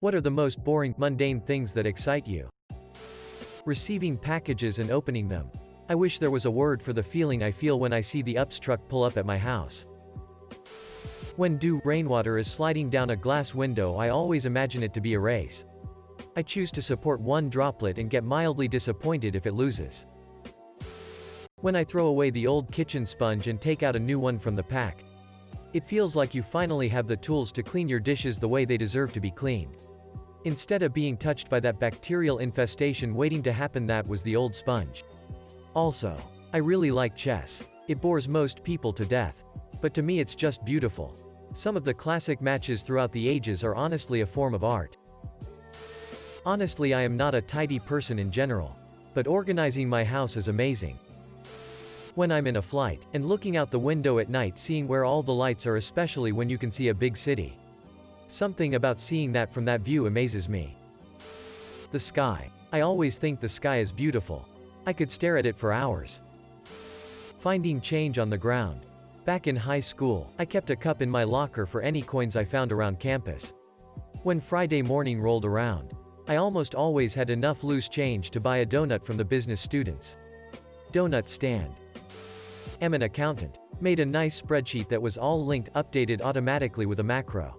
What are the most boring, mundane things that excite you? Receiving packages and opening them. I wish there was a word for the feeling I feel when I see the UPS truck pull up at my house. When rainwater is sliding down a glass window, I always imagine it to be a race. I choose to support one droplet and get mildly disappointed if it loses. When I throw away the old kitchen sponge and take out a new one from the pack. It feels like you finally have the tools to clean your dishes the way they deserve to be cleaned. Instead of being touched by that bacterial infestation waiting to happen that was the old sponge. Also, I really like chess. It bores most people to death. But to me it's just beautiful. Some of the classic matches throughout the ages are honestly a form of art. Honestly, I am not a tidy person in general. But organizing my house is amazing. When I'm in a flight, and looking out the window at night seeing where all the lights are, especially when you can see a big city. Something about seeing that from that view amazes me. The sky. I always think the sky is beautiful. I could stare at it for hours. Finding change on the ground. Back in high school, I kept a cup in my locker for any coins I found around campus. When Friday morning rolled around, I almost always had enough loose change to buy a donut from the business students. Donut stand. Am an accountant. Made a nice spreadsheet that was all linked, updated automatically with a macro.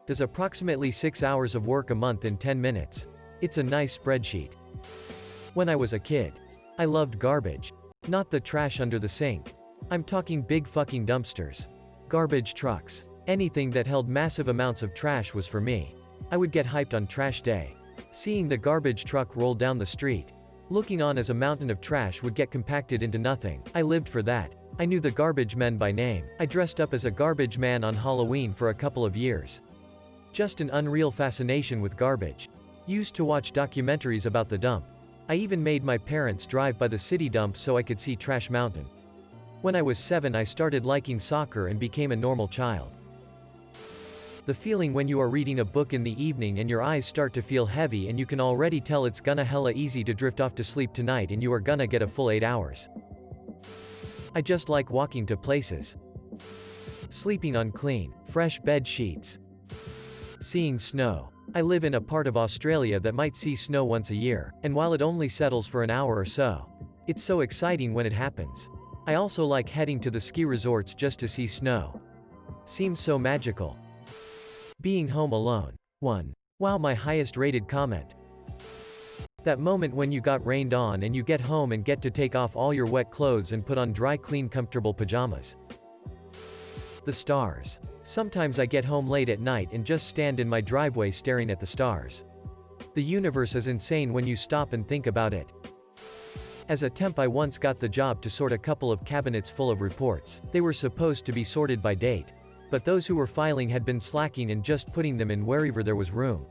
Does approximately 6 hours of work a month in 10 minutes. It's a nice spreadsheet. When I was a kid, I loved garbage. Not the trash under the sink. I'm talking big fucking dumpsters. Garbage trucks. Anything that held massive amounts of trash was for me. I would get hyped on trash day. Seeing the garbage truck roll down the street. Looking on as a mountain of trash would get compacted into nothing. I lived for that. I knew the garbage men by name. I dressed up as a garbage man on Halloween for a couple of years. Just an unreal fascination with garbage. Used to watch documentaries about the dump. I even made my parents drive by the city dump so I could see Trash Mountain. When I was 7, I started liking soccer and became a normal child. The feeling when you are reading a book in the evening and your eyes start to feel heavy and you can already tell it's gonna hella easy to drift off to sleep tonight and you are gonna get a full 8 hours. I just like walking to places. Sleeping on clean, fresh bed sheets. Seeing snow. I live in a part of Australia that might see snow once a year, and while it only settles for an hour or so, it's so exciting when it happens. I also like heading to the ski resorts just to see snow. Seems so magical. Being home alone. 1. Wow, my highest rated comment. That moment when you got rained on and you get home and get to take off all your wet clothes and put on dry, clean, comfortable pajamas. The stars. Sometimes I get home late at night and just stand in my driveway staring at the stars. The universe is insane when you stop and think about it. As a temp, I once got the job to sort a couple of cabinets full of reports. They were supposed to be sorted by date. But those who were filing had been slacking and just putting them in wherever there was room.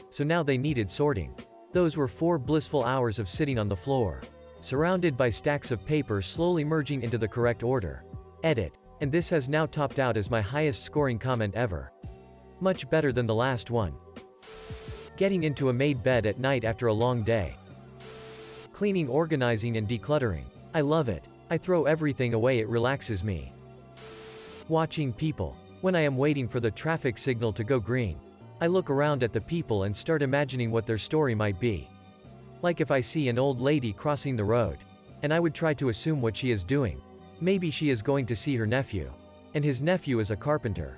So now they needed sorting. Those were 4 blissful hours of sitting on the floor, surrounded by stacks of paper slowly merging into the correct order. Edit. And this has now topped out as my highest scoring comment ever. Much better than the last one. Getting into a made bed at night after a long day. Cleaning, organizing and decluttering. I love it. I throw everything away, it relaxes me. Watching people. When I am waiting for the traffic signal to go green, I look around at the people and start imagining what their story might be. Like if I see an old lady crossing the road, and I would try to assume what she is doing. Maybe she is going to see her nephew. And his nephew is a carpenter.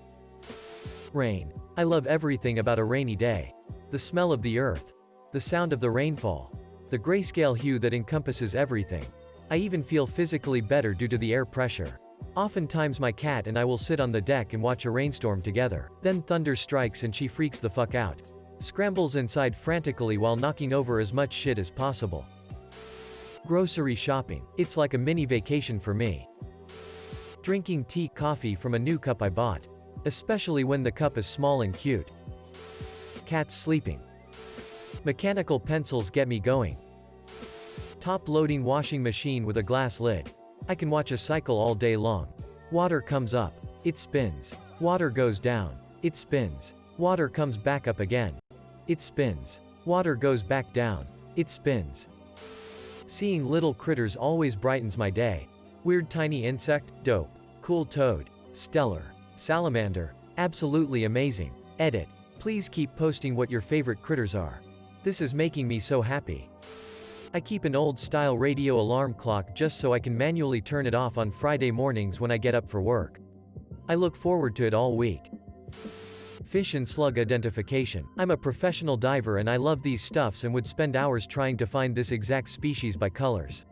Rain. I love everything about a rainy day. The smell of the earth. The sound of the rainfall. The grayscale hue that encompasses everything. I even feel physically better due to the air pressure. Oftentimes my cat and I will sit on the deck and watch a rainstorm together. Then thunder strikes and she freaks the fuck out. Scrambles inside frantically while knocking over as much shit as possible. Grocery shopping. It's like a mini vacation for me. Drinking tea, coffee from a new cup I bought. Especially when the cup is small and cute. Cats sleeping. Mechanical pencils get me going. Top-loading washing machine with a glass lid. I can watch a cycle all day long. Water comes up. It spins. Water goes down. It spins. Water comes back up again. It spins. Water goes back down. It spins. Seeing little critters always brightens my day. Weird tiny insect, dope. Cool toad. Stellar. Salamander. Absolutely amazing. Edit. Please keep posting what your favorite critters are. This is making me so happy. I keep an old-style radio alarm clock just so I can manually turn it off on Friday mornings when I get up for work. I look forward to it all week. Fish and slug identification. I'm a professional diver and I love these stuffs and would spend hours trying to find this exact species by colors.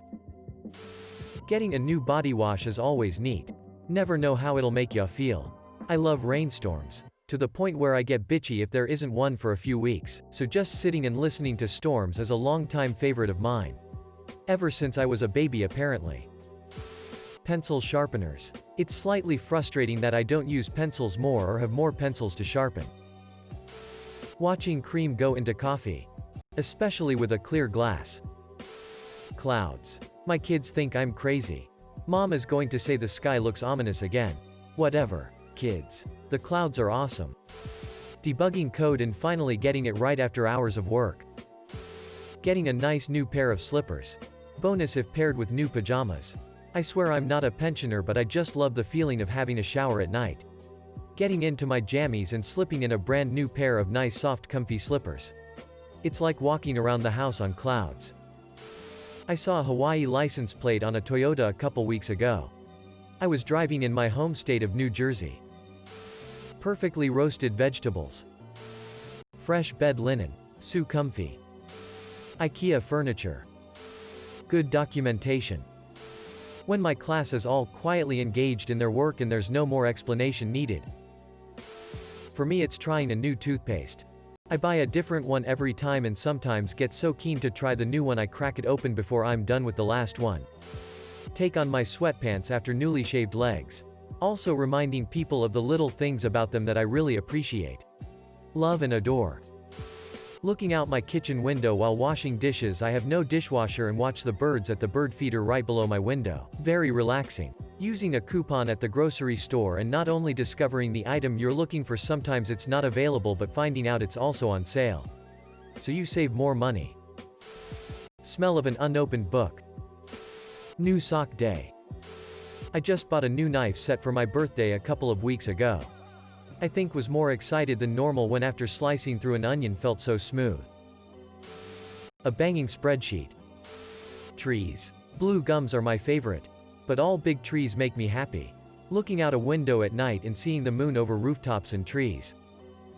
Getting a new body wash is always neat. Never know how it'll make ya feel. I love rainstorms. To the point where I get bitchy if there isn't one for a few weeks, so just sitting and listening to storms is a long-time favorite of mine. Ever since I was a baby apparently. Pencil sharpeners. It's slightly frustrating that I don't use pencils more or have more pencils to sharpen. Watching cream go into coffee. Especially with a clear glass. Clouds. My kids think I'm crazy. Mom is going to say the sky looks ominous again. Whatever, kids. The clouds are awesome. Debugging code and finally getting it right after hours of work. Getting a nice new pair of slippers. Bonus if paired with new pajamas. I swear I'm not a pensioner, but I just love the feeling of having a shower at night. Getting into my jammies and slipping in a brand new pair of nice soft comfy slippers. It's like walking around the house on clouds. I saw a Hawaii license plate on a Toyota a couple weeks ago. I was driving in my home state of New Jersey. Perfectly roasted vegetables. Fresh bed linen. So comfy. IKEA furniture. Good documentation. When my class is all quietly engaged in their work and there's no more explanation needed. For me it's trying a new toothpaste. I buy a different one every time and sometimes get so keen to try the new one I crack it open before I'm done with the last one. Take on my sweatpants after newly shaved legs. Also reminding people of the little things about them that I really appreciate. Love and adore. Looking out my kitchen window while washing dishes. I have no dishwasher and watch the birds at the bird feeder right below my window. Very relaxing. Using a coupon at the grocery store and not only discovering the item you're looking for, sometimes it's not available, but finding out it's also on sale. So you save more money. Smell of an unopened book. New sock day. I just bought a new knife set for my birthday a couple of weeks ago. I think was more excited than normal when after slicing through an onion felt so smooth. A banging spreadsheet. Trees. Blue gums are my favorite. But all big trees make me happy. Looking out a window at night and seeing the moon over rooftops and trees.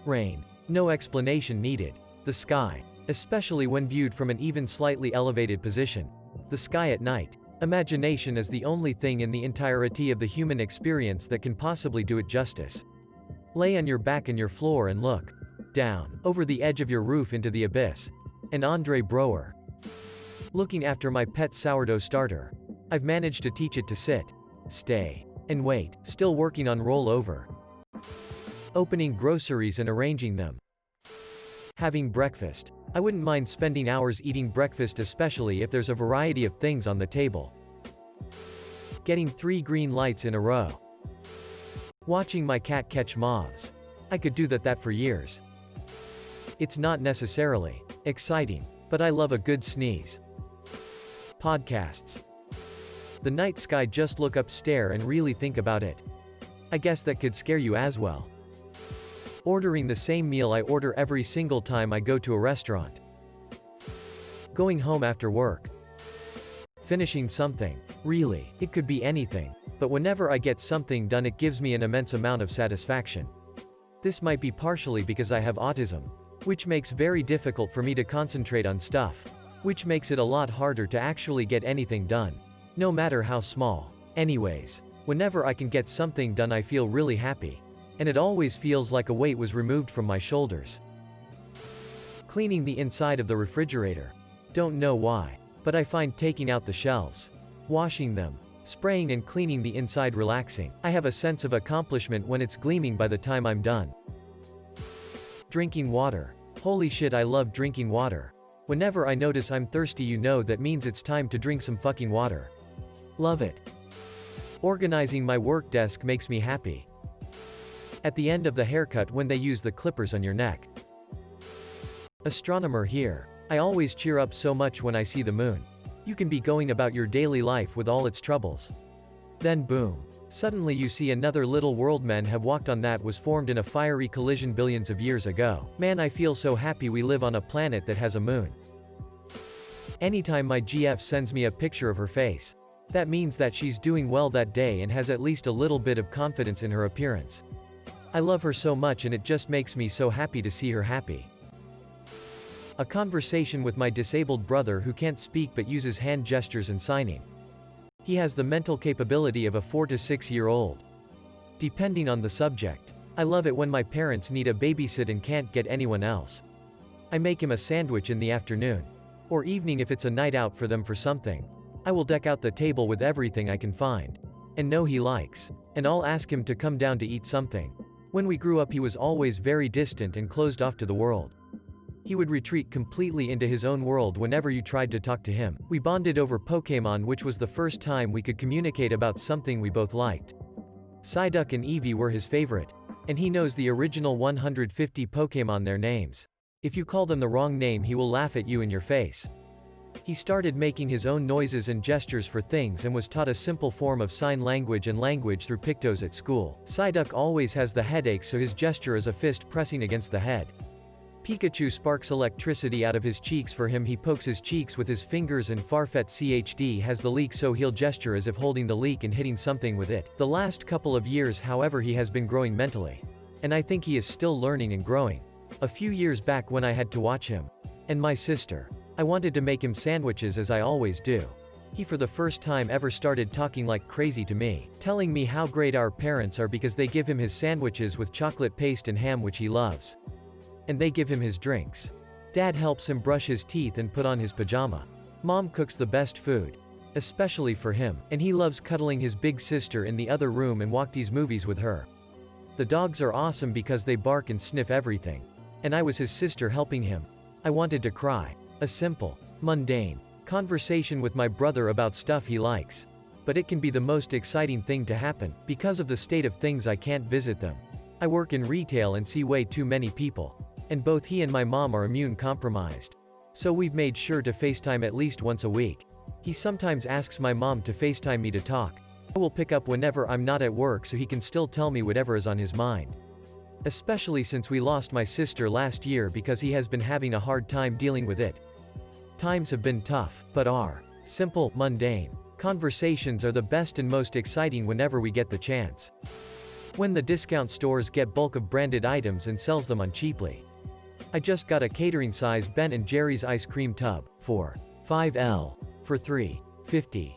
Rain. No explanation needed. The sky. Especially when viewed from an even slightly elevated position. The sky at night. Imagination is the only thing in the entirety of the human experience that can possibly do it justice. Lay on your back on your floor and look down over the edge of your roof into the abyss. An Andre Brower. Looking after my pet sourdough starter. I've managed to teach it to sit, stay, and wait. Still working on rollover. Opening groceries and arranging them. Having breakfast. I wouldn't mind spending hours eating breakfast, especially if there's a variety of things on the table. Getting 3 green lights in a row. Watching my cat catch moths. I could do that for years. It's not necessarily exciting, but I love a good sneeze. Podcasts. The night sky, just look up, stare, and really think about it. I guess that could scare you as well. Ordering the same meal I order every single time I go to a restaurant. Going home after work. Finishing something. Really, it could be anything. But whenever I get something done, it gives me an immense amount of satisfaction. This might be partially because I have autism, which makes very difficult for me to concentrate on stuff, which makes it a lot harder to actually get anything done, no matter how small. Anyways, whenever I can get something done, I feel really happy. And it always feels like a weight was removed from my shoulders. Cleaning the inside of the refrigerator. Don't know why, but I find taking out the shelves, washing them, spraying and cleaning the inside relaxing. I have a sense of accomplishment when it's gleaming by the time I'm done. Drinking water. Holy shit, I love drinking water. Whenever I notice I'm thirsty, that means it's time to drink some fucking water. Love it. Organizing my work desk makes me happy. At the end of the haircut, when they use the clippers on your neck. Astronomer here. I always cheer up so much when I see the moon. You can be going about your daily life with all its troubles. Then boom. Suddenly you see another little world men have walked on that was formed in a fiery collision billions of years ago. Man, I feel so happy we live on a planet that has a moon. Anytime my GF sends me a picture of her face, that means that she's doing well that day and has at least a little bit of confidence in her appearance. I love her so much and it just makes me so happy to see her happy. A conversation with my disabled brother who can't speak but uses hand gestures and signing. He has the mental capability of a 4 to 6 year old. Depending on the subject. I love it when my parents need a babysit and can't get anyone else. I make him a sandwich in the afternoon. Or evening if it's a night out for them for something. I will deck out the table with everything I can find. And know he likes. And I'll ask him to come down to eat something. When we grew up he was always very distant and closed off to the world. He would retreat completely into his own world whenever you tried to talk to him. We bonded over Pokémon, which was the first time we could communicate about something we both liked. Psyduck and Eevee were his favorite. And he knows the original 150 Pokémon their names. If you call them the wrong name he will laugh at you in your face. He started making his own noises and gestures for things and was taught a simple form of sign language and language through Pictos at school. Psyduck always has the headache, so his gesture is a fist pressing against the head. Pikachu sparks electricity out of his cheeks for him. He pokes his cheeks with his fingers, and Farfetch'd CHD has the leek, so he'll gesture as if holding the leek and hitting something with it. The last couple of years however he has been growing mentally. And I think he is still learning and growing. A few years back when I had to watch him and my sister, I wanted to make him sandwiches as I always do. He for the first time ever started talking like crazy to me, telling me how great our parents are because they give him his sandwiches with chocolate paste and ham which he loves. And they give him his drinks. Dad helps him brush his teeth and put on his pajama. Mom cooks the best food. Especially for him. And he loves cuddling his big sister in the other room and watches movies with her. The dogs are awesome because they bark and sniff everything. And I was his sister helping him. I wanted to cry. A simple, mundane conversation with my brother about stuff he likes. But it can be the most exciting thing to happen. Because of the state of things I can't visit them. I work in retail and see way too many people. And both he and my mom are immune compromised. So we've made sure to FaceTime at least once a week. He sometimes asks my mom to FaceTime me to talk. I will pick up whenever I'm not at work so he can still tell me whatever is on his mind. Especially since we lost my sister last year because he has been having a hard time dealing with it. Times have been tough, but our simple, mundane conversations are the best and most exciting whenever we get the chance. When the discount stores get bulk of branded items and sells them on cheaply. I just got a catering size Ben & Jerry's ice cream tub for $5 for $3.50.